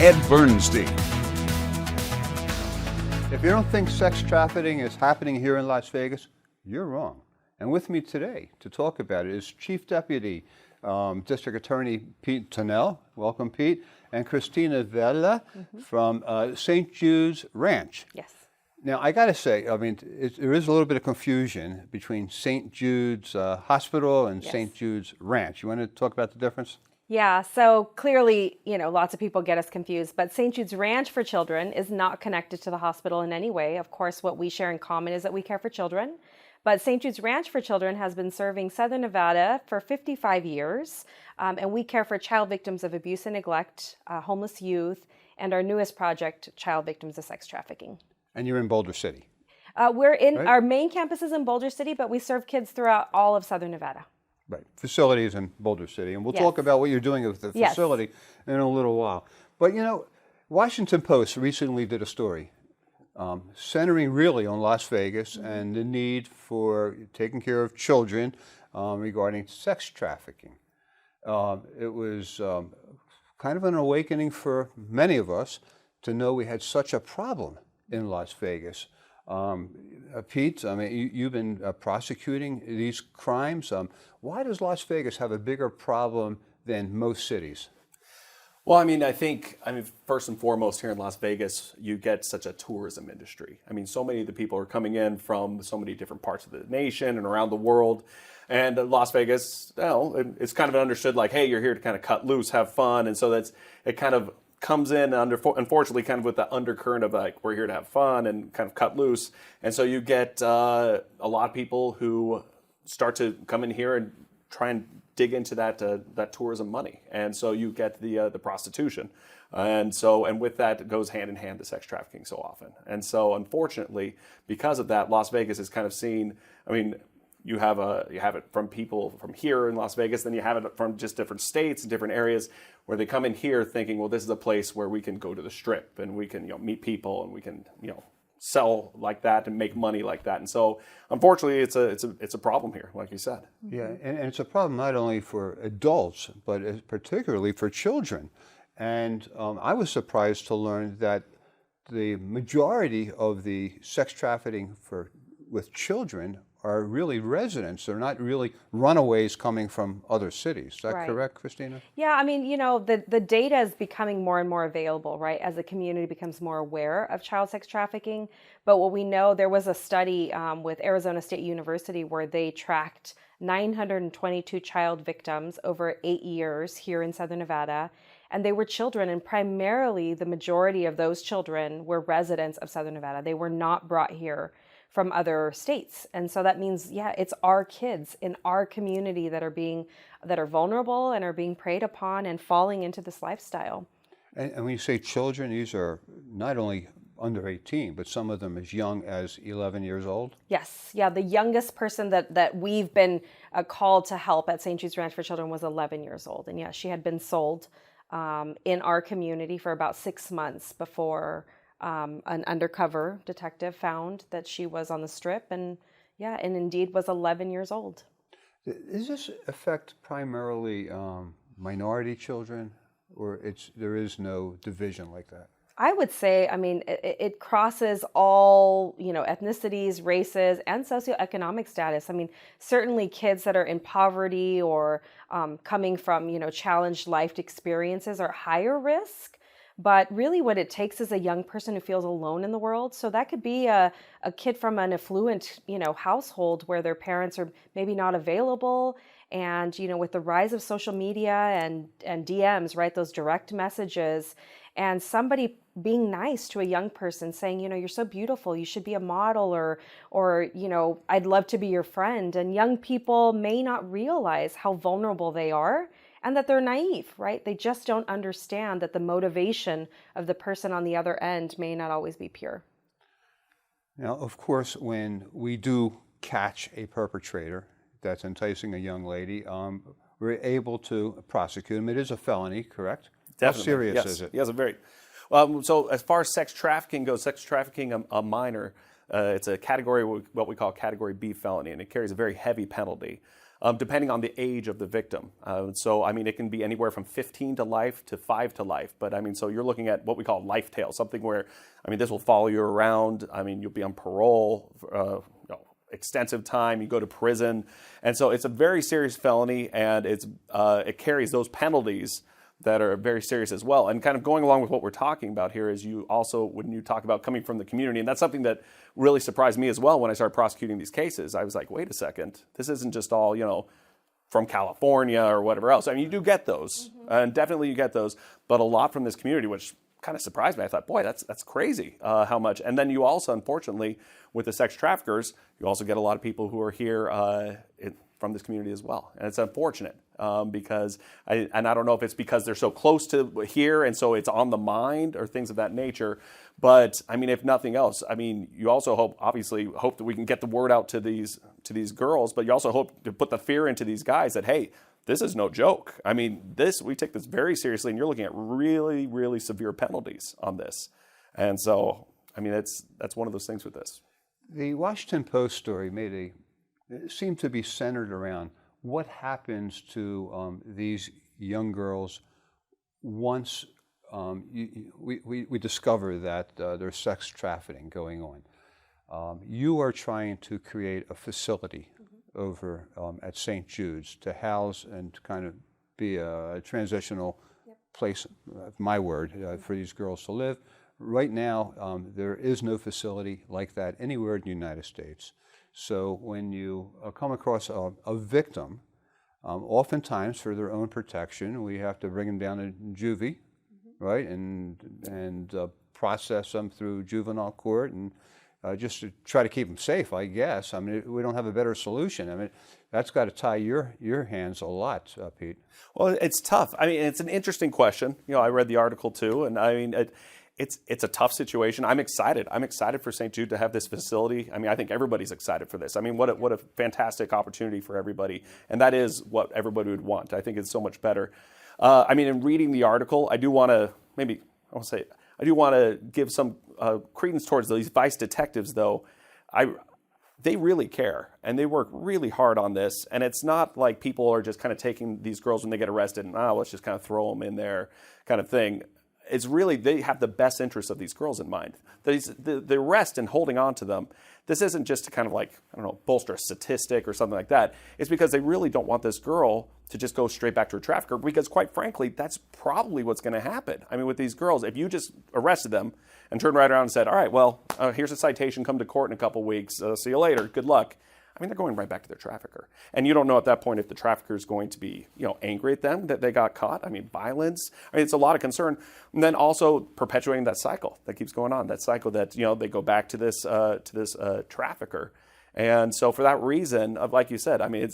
Ed Bernstein. If you don't think sex trafficking is happening here in Las Vegas, you're wrong. And with me today to talk about it is Chief Deputy District Attorney Pete Thunell. Welcome, Pete. And Christina Vela from St. Jude's Ranch. Yes. Now, I got to say, I mean, there is a little bit of confusion between St. Jude's Hospital and St. Jude's Ranch. You want to talk about the difference? Yeah, so clearly, lots of people get us confused, but St. Jude's Ranch for Children is not connected to the hospital in any way. Of course, what we share in common is that we care for children, but St. Jude's Ranch for Children has been serving Southern Nevada for 55 years, and we care for child victims of abuse and neglect, homeless youth, and our newest project, child victims of sex trafficking. And you're in Boulder City. We're in, right? Our main campus is in Boulder City, but we serve kids throughout all of Southern Nevada. Right, facilities in Boulder City. And we'll Yes. talk about what you're doing with the Yes. facility in a little while. But Washington Post recently did a story centering really on Las Vegas and the need for taking care of children regarding sex trafficking. It was kind of an awakening for many of us to know we had such a problem in Las Vegas. Pete, I mean, you've been prosecuting these crimes. Why does Las Vegas have a bigger problem than most cities? Well, I think first and foremost here in Las Vegas, you get such a tourism industry. I mean, so many of the people are coming in from so many different parts of the nation and around the world. And Las Vegas, it's kind of understood like, hey, you're here to kind of cut loose, have fun. And so it kind of comes in unfortunately kind of with the undercurrent of like, we're here to have fun and kind of cut loose. And so you get a lot of people who start to come in here and try and dig into that tourism money. And so you get the prostitution. And with that, it goes hand in hand the sex trafficking so often. And so unfortunately, because of that, Las Vegas is kind of seen, you have it from people from here in Las Vegas, then you have it from just different states and different areas where they come in here thinking, well, this is a place where we can go to the Strip and we can meet people and we can sell like that and make money like that. And so unfortunately, it's a problem here, like you said. Yeah, and it's a problem not only for adults, but particularly for children. And I was surprised to learn that the majority of the sex trafficking with children are really residents. They're not really runaways coming from other cities. Is that Right. correct, Christina? Yeah, the data is becoming more and more available, right, as the community becomes more aware of child sex trafficking. But what we know, there was a study with Arizona State University where they tracked 922 child victims over 8 years here in Southern Nevada. And they were children, and primarily the majority of those children were residents of Southern Nevada. They were not brought here from other states. And so that means, it's our kids in our community that are vulnerable and are being preyed upon and falling into this lifestyle. And when you say children, these are not only under 18, but some of them as young as 11 years old? Yes. Yeah. The youngest person that we've been called to help at St. Jude's Ranch for Children was 11 years old. And she had been sold in our community for about 6 months before an undercover detective found that she was on the Strip and indeed was 11 years old. Does this affect primarily minority children, or there is no division like that? I would say, it crosses all, ethnicities, races, and socioeconomic status. Certainly kids that are in poverty or coming from, challenged life experiences are higher risk. But really what it takes is a young person who feels alone in the world. So that could be a kid from an affluent, household where their parents are maybe not available. And, with the rise of social media and DMs, right, those direct messages, and somebody being nice to a young person saying, you're so beautiful, you should be a model, or I'd love to be your friend. And young people may not realize how vulnerable they are and that they're naive, right? They just don't understand that the motivation of the person on the other end may not always be pure. Now, of course, when we do catch a perpetrator that's enticing a young lady, we're able to prosecute him. It is a felony, correct? Definitely. How serious Yes. is it? Yes, very. So as far as sex trafficking goes, sex trafficking a minor, it's a category, what we call Category B felony, and it carries a very heavy penalty. depending on the age of the victim. So, I mean, it can be anywhere from 15 to life to 5 to life. But, I mean, so you're looking at what we call life tail, something where, I mean, this will follow you around. I mean, you'll be on parole, extensive time, you go to prison. And so it's a very serious felony, and it carries those penalties that are very serious as well. And kind of going along with what we're talking about here is you also, when you talk about coming from the community, and that's something that really surprised me as well when I started prosecuting these cases. I was like, wait a second, this isn't just all, from California or whatever else. I mean, you do get those, and definitely you get those, but a lot from this community, which kind of surprised me. I thought, boy, that's crazy how much. And then you also, unfortunately, with the sex traffickers, you also get a lot of people who are here from this community as well. And it's unfortunate because, I don't know if it's because they're so close to here and so it's on the mind or things of that nature. But I mean, if nothing else, I mean, you also obviously hope that we can get the word out to these girls, but you also hope to put the fear into these guys that, hey, this is no joke. I mean, we take this very seriously, and you're looking at really, really severe penalties on this. And so, I mean, that's one of those things with this. The Washington Post story it seemed to be centered around what happens to these young girls once we discover that there's sex trafficking going on. You are trying to create a facility over at St. Jude's to house and to kind of be a transitional place, my word, for these girls to live. Right now, there is no facility like that anywhere in the United States. So when you come across a victim, oftentimes for their own protection, we have to bring them down to juvie, right, and process them through juvenile court and just to try to keep them safe, I guess. I mean, we don't have a better solution. I mean, that's got to tie your hands a lot, Pete. Well, it's tough. I mean, it's an interesting question. I read the article too, and I mean, it's a tough situation. I'm excited. I'm excited for St. Jude to have this facility. I mean, I think everybody's excited for this. I mean, what a fantastic opportunity for everybody, and that is what everybody would want. I think it's so much better. I mean, in reading the article, I do want to give some credence towards these vice detectives, though. They really care, and they work really hard on this. And it's not like people are just kind of taking these girls when they get arrested and, let's just kind of throw them in there kind of thing. It's really, they have the best interests of these girls in mind. The arrest and holding on to them, this isn't just to kind of like, I don't know, bolster a statistic or something like that. It's because they really don't want this girl to just go straight back to a trafficker, because quite frankly, that's probably what's going to happen. I mean, with these girls, if you just arrested them and turned right around and said, all right, well, here's a citation, come to court in a couple weeks, see you later, good luck. I mean, they're going right back to their trafficker. And you don't know at that point if the trafficker is going to be, angry at them that they got caught. I mean, violence. I mean, it's a lot of concern. And then also perpetuating that cycle that keeps going on, that cycle that, they go back to this trafficker. And so for that reason, like you said, I mean,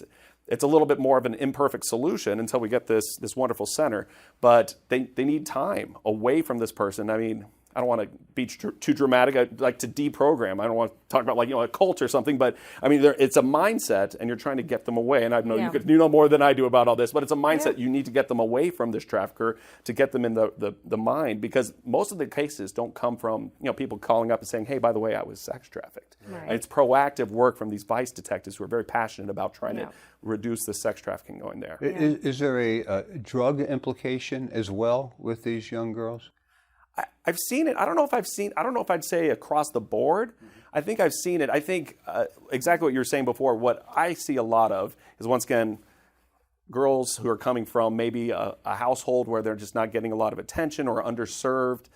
it's a little bit more of an imperfect solution until we get this wonderful center. But they need time away from this person. I mean, I don't want to be too dramatic. I'd like to deprogram. I don't want to talk about a cult or something, but I mean, it's a mindset, and you're trying to get them away. And I know you know more than I do about all this, but it's a mindset. Yeah. You need to get them away from this trafficker to get them in the mind, because most of the cases don't come from people calling up and saying, hey, by the way, I was sex trafficked. Right. And it's proactive work from these vice detectives who are very passionate about trying to reduce the sex trafficking going there. Yeah. Is there a drug implication as well with these young girls? I've seen it. I don't know if I'd say across the board. I think I've seen it. I think exactly what you were saying before. What I see a lot of is, once again, girls who are coming from maybe a household where they're just not getting a lot of attention or underserved.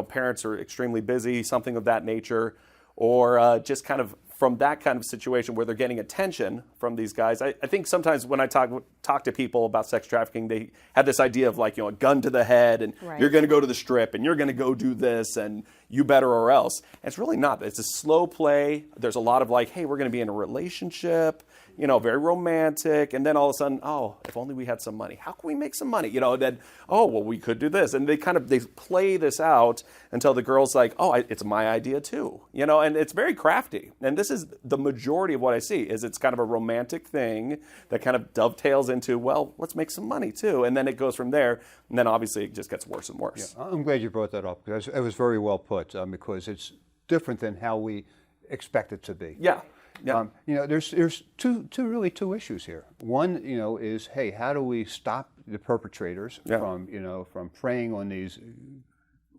Parents are extremely busy, something of that nature, or just kind of from that kind of situation where they're getting attention from these guys. I think sometimes when I talk to people about sex trafficking, they have this idea of a gun to the head, and you're going to go to the strip, and you're going to go do this, and you better or else. And it's really not. It's a slow play. There's a lot of hey, we're going to be in a relationship, very romantic, and then all of a sudden, if only we had some money. How can we make some money? Then, we could do this. And they play this out until the girl's like, it's my idea too. And it's very crafty. And this is the majority of what I see, is it's kind of a romantic thing that kind of dovetails into, well, let's make some money too. And then it goes from there. And then obviously it just gets worse and worse. Yeah, I'm glad you brought that up, because it was very well put, because it's different than how we expect it to be. Yeah. Yeah. There's two issues here. One, is, hey, how do we stop the perpetrators from preying on these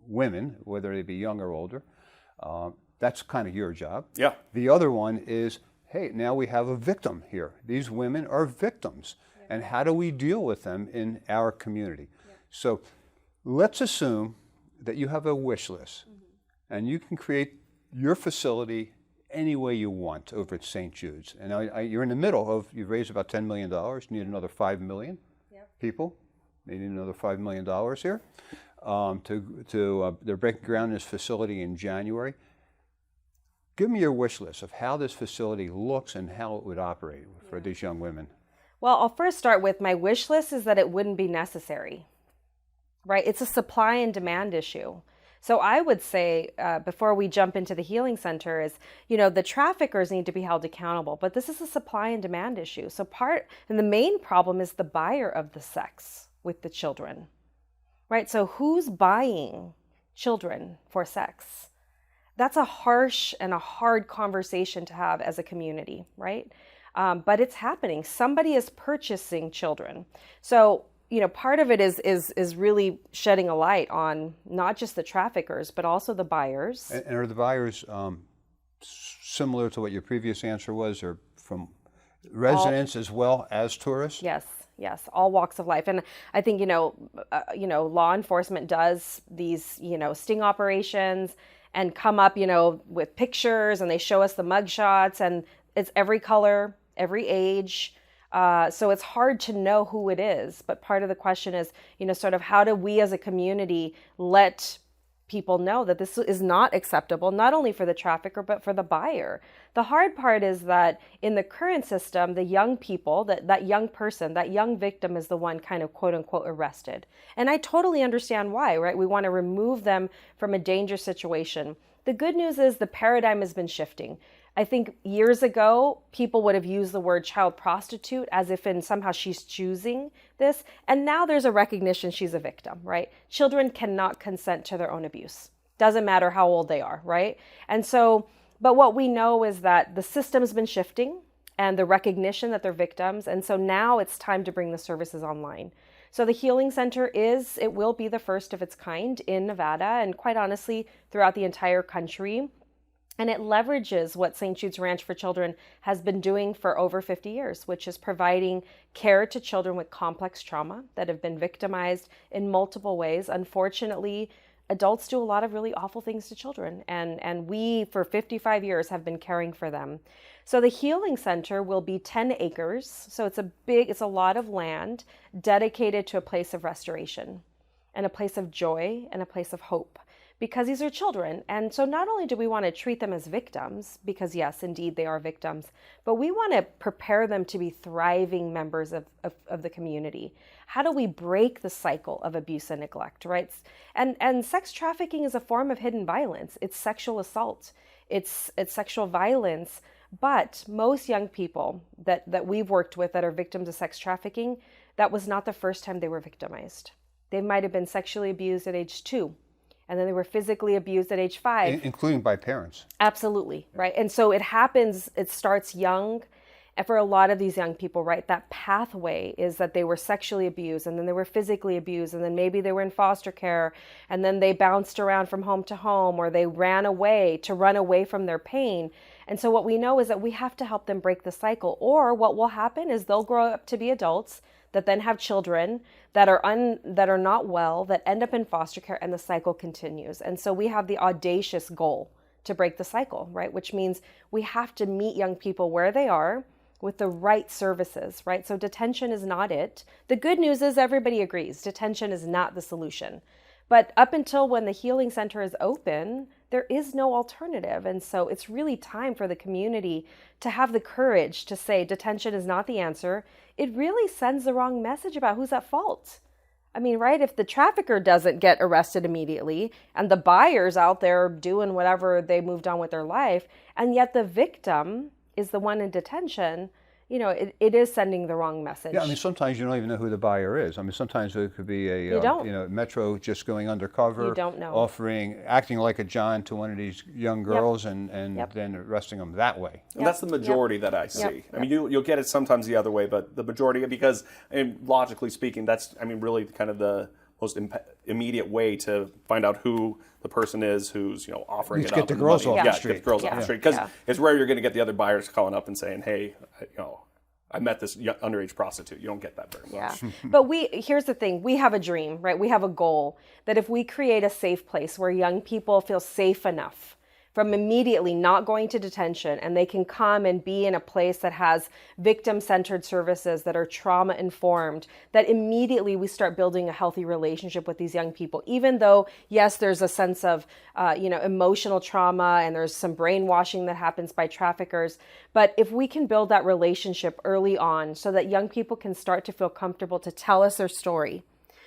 women, whether they be young or older? That's kind of your job. Yeah. The other one is, hey, now we have a victim here. These women are victims, and how do we deal with them in our community? So let's assume that you have a wish list, and you can create your facility any way you want over at St. Jude's. And you're in the middle of, you've raised about $10 million, you need another 5 million people, maybe another $5 million here. They're breaking ground in this facility in January. Give me your wish list of how this facility looks and how it would operate for these young women. Well, I'll first start with my wish list is that it wouldn't be necessary, right? It's a supply and demand issue. So I would say, before we jump into the healing center, is, the traffickers need to be held accountable, but this is a supply and demand issue. So and the main problem is the buyer of the sex with the children, right? So who's buying children for sex? That's a harsh and a hard conversation to have as a community, right? But it's happening. Somebody is purchasing children. So, part of it is really shedding a light on not just the traffickers, but also the buyers. And are the buyers similar to what your previous answer was, or from residents as well as tourists? Yes, all walks of life. And I think, law enforcement does these, sting operations and come up, with pictures, and they show us the mugshots, and it's every color, every age. So it's hard to know who it is. But part of the question is, sort of how do we as a community let people know that this is not acceptable, not only for the trafficker, but for the buyer. The hard part is that in the current system, the young people, that young person, that young victim is the one kind of quote unquote arrested. And I totally understand why, right? We want to remove them from a dangerous situation. The good news is the paradigm has been shifting. I think years ago, people would have used the word child prostitute as if in somehow she's choosing this. And now there's a recognition she's a victim, right? Children cannot consent to their own abuse. Doesn't matter how old they are, right? And so, but what we know is that the system's been shifting and the recognition that they're victims. And so now it's time to bring the services online. So the Healing Center it will be the first of its kind in Nevada, and quite honestly, throughout the entire country. And it leverages what St. Jude's Ranch for Children has been doing for over 50 years, which is providing care to children with complex trauma that have been victimized in multiple ways. Unfortunately, adults do a lot of really awful things to children, and we, for 55 years, have been caring for them. So the Healing Center will be 10 acres, so it's a lot of land dedicated to a place of restoration and a place of joy and a place of hope. Because these are children. And so not only do we want to treat them as victims, because yes, indeed, they are victims, but we want to prepare them to be thriving members of the community. How do we break the cycle of abuse and neglect, right? And sex trafficking is a form of hidden violence. It's sexual assault. It's sexual violence. But most young people that we've worked with that are victims of sex trafficking, that was not the first time they were victimized. They might have been sexually abused at age 2. And then they were physically abused at age 5. Including by parents. Absolutely, right? And so it happens, it starts young. And for a lot of these young people, right, that pathway is that they were sexually abused, and then they were physically abused, and then maybe they were in foster care, and then they bounced around from home to home, or they ran away to run away from their pain. And so what we know is that we have to help them break the cycle. Or what will happen is they'll grow up to be adults that then have children that are not well, that end up in foster care, and the cycle continues. And so we have the audacious goal to break the cycle, right? Which means we have to meet young people where they are with the right services, right? So detention is not it. The good news is everybody agrees detention is not the solution. But up until when the Healing Center is open, there is no alternative. And so it's really time for the community to have the courage to say detention is not the answer. It really sends the wrong message about who's at fault. I mean, right, if the trafficker doesn't get arrested immediately and the buyer's out there doing whatever, they moved on with their life, and yet the victim is the one in detention, it is sending the wrong message. Yeah, I mean, sometimes you don't even know who the buyer is. I mean, sometimes it could be You don't. Metro just going undercover, You don't know. acting like a John to one of these young girls, and then arresting them that way. And that's the majority that I see. I mean, you'll get it sometimes the other way, but the majority, because logically speaking, that's, I mean, really kind of the most immediate way to find out who the person is who's offering it up. Get the girls off the street. Get the girls off the street, because it's rare you're going to get the other buyers calling up and saying, hey, I met this underage prostitute. You don't get that very much. Yeah. But here's the thing. We have a dream, right? We have a goal that if we create a safe place where young people feel safe enough from immediately not going to detention, and they can come and be in a place that has victim-centered services that are trauma-informed, that immediately we start building a healthy relationship with these young people. Even though, yes, there's a sense of, emotional trauma, and there's some brainwashing that happens by traffickers. But if we can build that relationship early on so that young people can start to feel comfortable to tell us their story,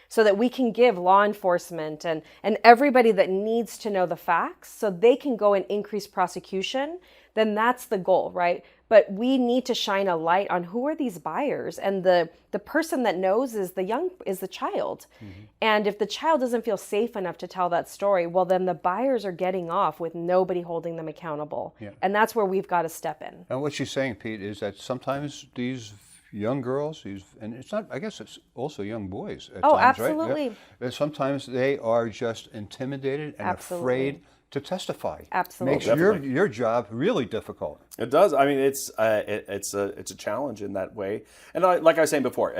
so that we can give law enforcement and everybody that needs to know the facts so they can go and increase prosecution, then that's the goal, right? But we need to shine a light on who are these buyers, and the person that knows is the child. Mm-hmm. And if the child doesn't feel safe enough to tell that story, well, then the buyers are getting off with nobody holding them accountable. Yeah. And that's where we've got to step in. And what she's saying, Pete, is that sometimes these young girls, and it's not, I guess it's also young boys at times, absolutely. Right? Yeah. Sometimes they are just intimidated and afraid to testify. Absolutely. Makes your job really difficult. It does. I mean, it's a challenge in that way. And like I was saying before,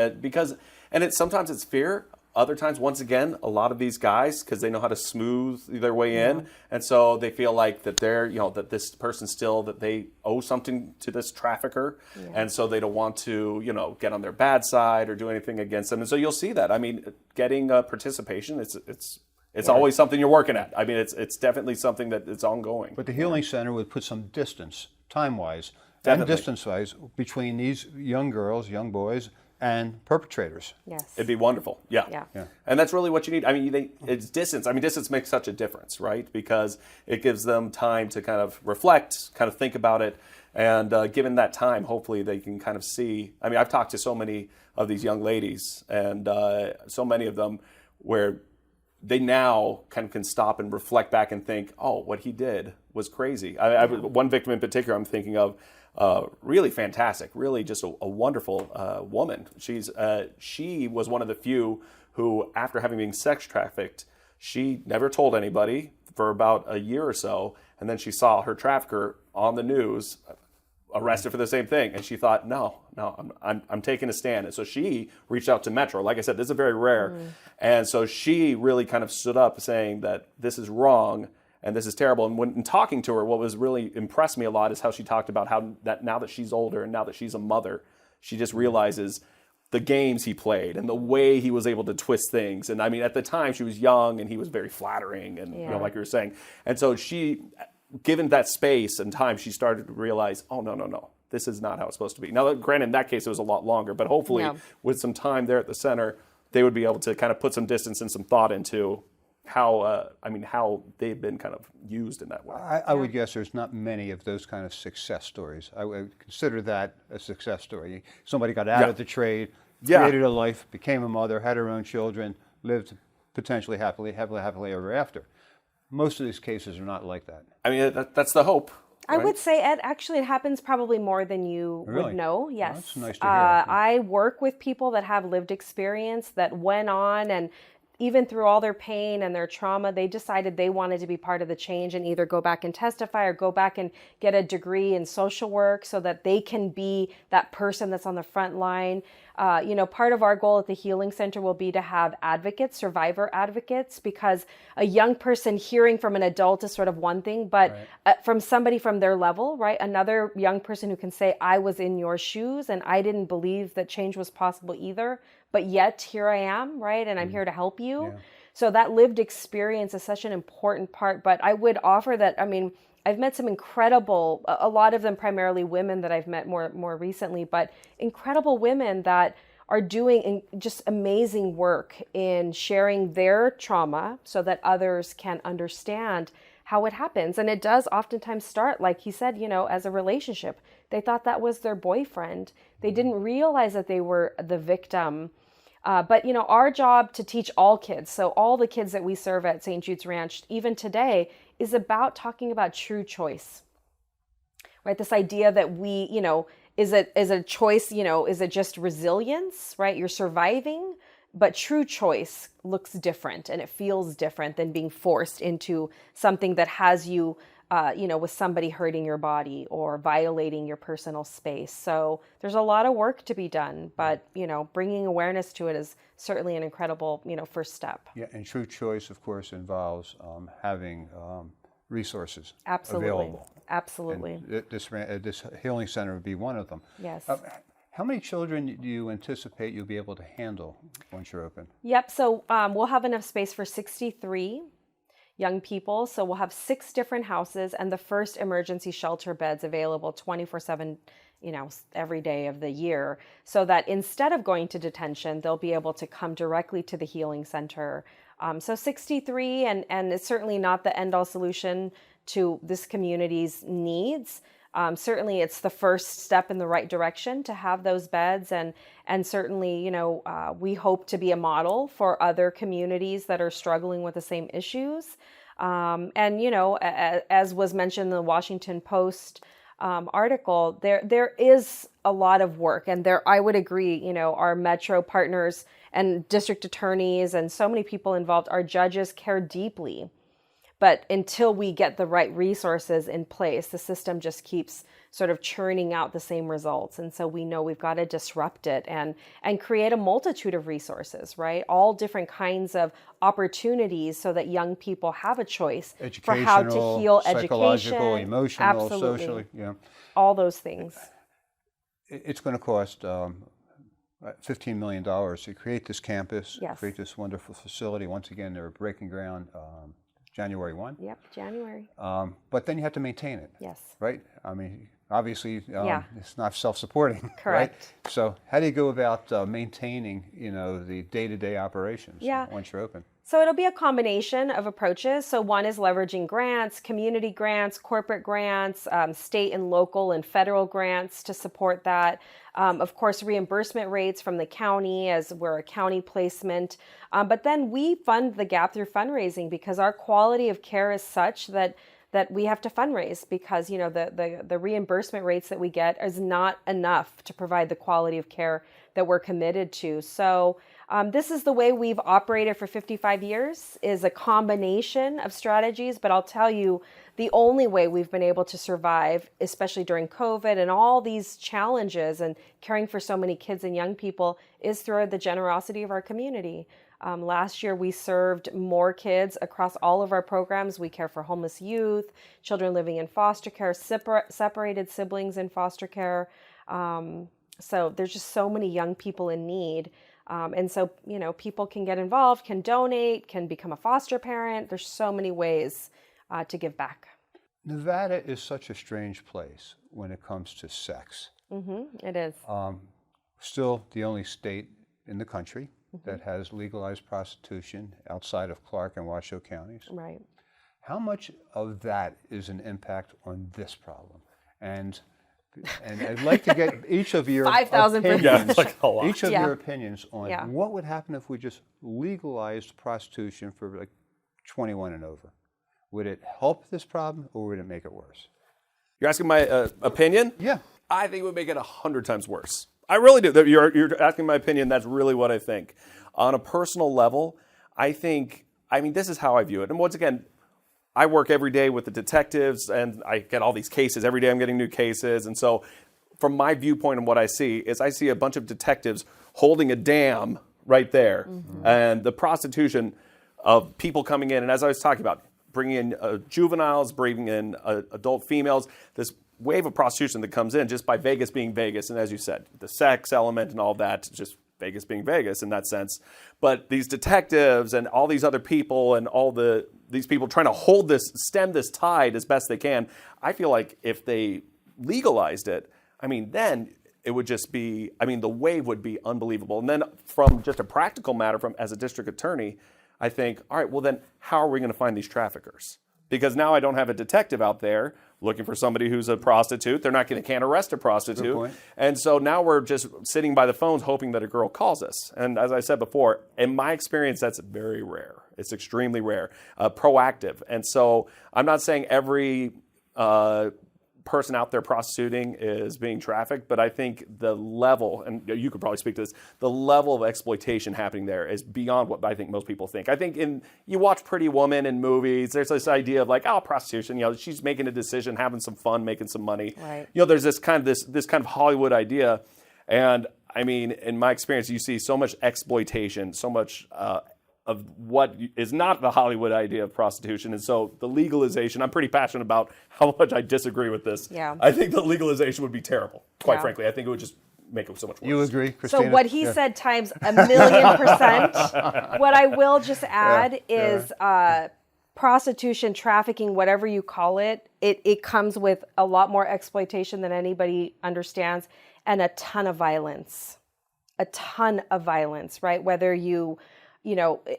sometimes it's fear. Other times, once again, a lot of these guys, because they know how to smooth their way in, and so they feel like that that this person still, that they owe something to this trafficker, and so they don't want to, get on their bad side or do anything against them. And so you'll see that. I mean, getting participation, it's always something you're working at. I mean, it's definitely something that it's ongoing. But the Healing Center would put some distance, time-wise, Definitely. and distance-wise, between these young girls, young boys, and perpetrators. Yes. It'd be wonderful. Yeah. And that's really what you need. I mean, it's distance. I mean, distance makes such a difference, right? Because it gives them time to kind of reflect, kind of think about it. And given that time, hopefully they can kind of see. I mean, I've talked to so many of these young ladies, and so many of them where they now kind of can stop and reflect back and think, oh, what he did was crazy. One victim in particular I'm thinking of, really fantastic, really just a wonderful woman. She was one of the few who, after having been sex trafficked, she never told anybody for about a year or so, and then she saw her trafficker on the news arrested for the same thing, and she thought, no, I'm taking a stand. And so she reached out to Metro. Like I said, this is very rare, and so she really kind of stood up saying that this is wrong and this is terrible. And when talking to her, what was really impressed me a lot is how she talked about how that now that she's older and now that she's a mother, she just realizes the games he played and the way he was able to twist things. And I mean, at the time she was young and he was very flattering and like you were saying. And so she, given that space and time, she started to realize, oh, no, this is not how it's supposed to be. Now, granted, in that case, it was a lot longer, but hopefully with some time there at the center, they would be able to kind of put some distance and some thought into how they've been kind of used in that way. I would guess there's not many of those kind of success stories. I would consider that a success story. Somebody got out of the trade, created a life, became a mother, had her own children, lived potentially happily ever after. Most of these cases are not like that. I mean, that's the hope. I would say, Ed, actually it happens probably more than you would know. Yes. Well, that's nice to hear. I work with people that have lived experience that went on, and even through all their pain and their trauma, they decided they wanted to be part of the change and either go back and testify or go back and get a degree in social work so that they can be that person that's on the front line. Part of our goal at the Healing Center will be to have advocates, survivor advocates, because a young person hearing from an adult is sort of one thing, but from somebody from their level, right? Another young person who can say, I was in your shoes and I didn't believe that change was possible either, but yet here I am, right? And I'm here to help you. Yeah. So that lived experience is such an important part. But I would offer that, I've met some incredible, a lot of them primarily women that I've met more recently, but incredible women that are doing just amazing work in sharing their trauma so that others can understand how it happens. And it does oftentimes start, like he said, as a relationship. They thought that was their boyfriend. They didn't realize that they were the victim. But our job to teach all kids, so all the kids that we serve at St. Jude's Ranch, even today, is about talking about true choice, right? This idea that we, is a choice, is it just resilience, right? You're surviving, but true choice looks different and it feels different than being forced into something that has you, with somebody hurting your body or violating your personal space. So there's a lot of work to be done, but, bringing awareness to it is certainly an incredible, first step. Yeah, and true choice, of course, involves having resources Absolutely. available. Absolutely. And this healing center would be one of them. Yes. How many children do you anticipate you'll be able to handle once you're open? Yep. So we'll have enough space for 63 young people. So we'll have 6 different houses and the first emergency shelter beds available 24/7, every day of the year, so that instead of going to detention, they'll be able to come directly to the healing center. So 63, and it's certainly not the end-all solution to this community's needs. Certainly, it's the first step in the right direction to have those beds, and certainly, we hope to be a model for other communities that are struggling with the same issues. As was mentioned in the Washington Post article, there is a lot of work, and I would agree. Our Metro partners and district attorneys and so many people involved, our judges care deeply. But until we get the right resources in place, the system just keeps sort of churning out the same results. And so we know we've got to disrupt it and create a multitude of resources, right? All different kinds of opportunities so that young people have a choice for how to heal, psychological, education, emotional, absolutely. socially. Yeah. All those things. It's going to cost $15 million to create this campus, Yes. create this wonderful facility. Once again, they're breaking ground January 1. Yep, January. But then you have to maintain it. Yes. Right? I mean, obviously, Yeah. it's not self-supporting. Correct. Right? So how do you go about maintaining, the day-to-day operations once you're open? So it'll be a combination of approaches. So one is leveraging grants, community grants, corporate grants, state and local and federal grants to support that. Of course, reimbursement rates from the county, as we're a county placement. But then we fund the gap through fundraising, because our quality of care is such that we have to fundraise, because the reimbursement rates that we get is not enough to provide the quality of care that we're committed to. So this is the way we've operated for 55 years, is a combination of strategies. But I'll tell you, the only way we've been able to survive, especially during COVID and all these challenges and caring for so many kids and young people, is through the generosity of our community. Last year, we served more kids across all of our programs. We care for homeless youth, children living in foster care, separated siblings in foster care. So there's just so many young people in need. And so, people can get involved, can donate, can become a foster parent. There's so many ways to give back. Nevada is such a strange place when it comes to sex. Mm-hmm, it is. Still the only state in the country that has legalized prostitution outside of Clark and Washoe counties. Right. How much of that is an impact on this problem? And I'd like to get each of your 5,000%. opinions, Yeah, it's like a lot. each of your opinions on what would happen if we just legalized prostitution for like 21 and over. Would it help this problem, or would it make it worse? You're asking my opinion? Yeah. I think it would make it 100 times worse. I really do. You're asking my opinion. That's really what I think. On a personal level, this is how I view it. And once again, I work every day with the detectives, and I get all these cases. Every day I'm getting new cases. And so from my viewpoint and what I see a bunch of detectives holding a dam right there. Mm-hmm. And the prostitution of people coming in. And as I was talking about, bringing in juveniles, bringing in adult females, this wave of prostitution that comes in just by Vegas being Vegas. And as you said, the sex element and all that, just Vegas being Vegas in that sense. But these detectives and all these other people and these people trying to stem this tide as best they can, I feel like if they legalized it, then it would just be, I mean, the wave would be unbelievable. And then from just a practical matter, from as a district attorney, I think, all right, well then how are we going to find these traffickers? Because now I don't have a detective out there looking for somebody who's a prostitute. They're not going to can't arrest a prostitute. Good point. And so now we're just sitting by the phones hoping that a girl calls us. And as I said before, in my experience, that's very rare. It's extremely rare, proactive. And so I'm not saying every person out there prostituting is being trafficked, but I think the level, and you could probably speak to this, the level of exploitation happening there is beyond what I think most people think. I think you watch Pretty Woman in movies, there's this idea of like, oh, prostitution, she's making a decision, having some fun, making some money. Right. There's this kind of Hollywood idea. And I mean, in my experience, you see so much exploitation, so much of what is not the Hollywood idea of prostitution. And so the legalization, I'm pretty passionate about how much I disagree with this. Yeah. I think the legalization would be terrible, quite frankly. I think it would just make it so much worse. You agree, Christina? So what he said times 1,000,000%. What I will just add is prostitution, trafficking, whatever you call it, it comes with a lot more exploitation than anybody understands and a ton of violence. A ton of violence, right? Whether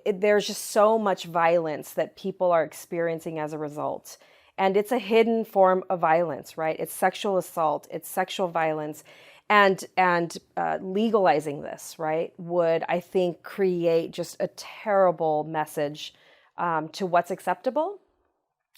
there's just so much violence that people are experiencing as a result. And it's a hidden form of violence, right? It's sexual assault, it's sexual violence. And legalizing this, right, would, I think, create just a terrible message to what's acceptable.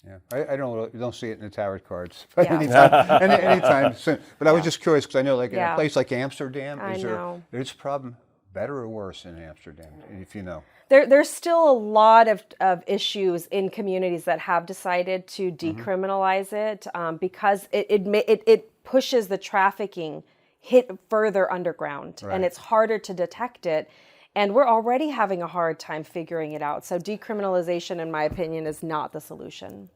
Yeah, I don't see it in the tarot cards anytime soon. But I was just curious because I know, like in a place like Amsterdam, is a problem better or worse in Amsterdam, if you know? There's still a lot of issues in communities that have decided to decriminalize it because it pushes the trafficking hit further underground, and it's harder to detect it. And we're already having a hard time figuring it out. So decriminalization, in my opinion, is not the solution.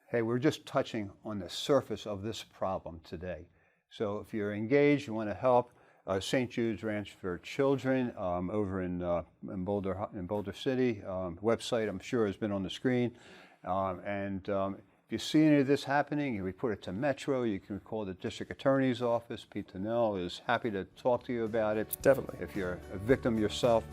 Hey, we're just touching on the surface of this problem today. So if you're engaged, you want to help, St. Jude's Ranch for Children over in Boulder City. Website, I'm sure, has been on the screen. If you see any of this happening, you report it to Metro. You can call the District Attorney's Office. Pete Thunell is happy to talk to you about it. Definitely. If you're a victim yourself,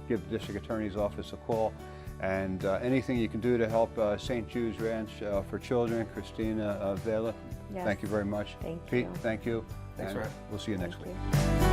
give the District Attorney's Office a call. And anything you can do to help St. Jude's Ranch for Children, Christina Vela, thank you very much. Thank Pete, you. thank you. Thanks, and Ryan. we'll see you next week. You.